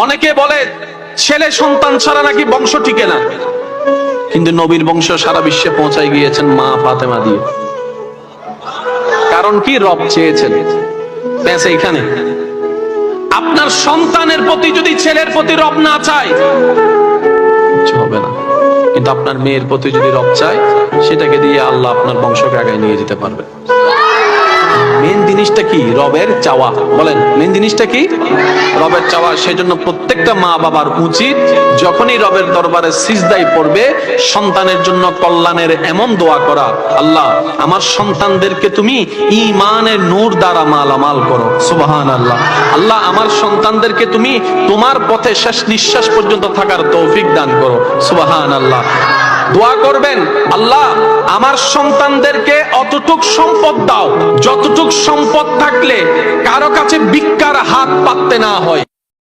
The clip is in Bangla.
অনেকে বলে ছেলে সন্তান ছাড়া নাকি বংশ টিকে না, কিন্তু নবীর বংশ সারা বিশ্বে পৌঁছায় গিয়েছেন মা ফাতেমা দিয়ে। কারণ কি? রব চেয়েছেন। এখানে আপনার সন্তানের প্রতি যদি ছেলের প্রতি রব না চায় কিছু হবে না, কিন্তু আপনার মেয়ের প্রতি যদি রব চায় সেটাকে দিয়ে আল্লাহ আপনার বংশকে আগায় নিয়ে যেতে পারবে। মেন জিনিসটা কি? রবের চাওয়া। বলেন মেন জিনিসটা কি? রবের চাওয়া। সেজন্য প্রত্যেকটা মা বাবার উচিত যখনই রবের দরবারে সিজদায় পড়বে সন্তানের জন্য কল্যাণের এমন দোয়া করা, আল্লাহ আমার সন্তানদেরকে তুমি ঈমানের নূর দ্বারা মালামাল করো, সুবহানাল্লাহ। আল্লাহ আমার সন্তানদেরকে তুমি তোমার পথে শেষ নিঃশ্বাস পর্যন্ত থাকার তৌফিক দান করো, সুবহানাল্লাহ। দোয়া করবেন, আল্লাহ আমার সন্তানদেরকে অতটুক সম্পদ দাও যতটুক সম্পদ থাকলে কারো কাছে ভিক্ষার হাত পাততে না হয়।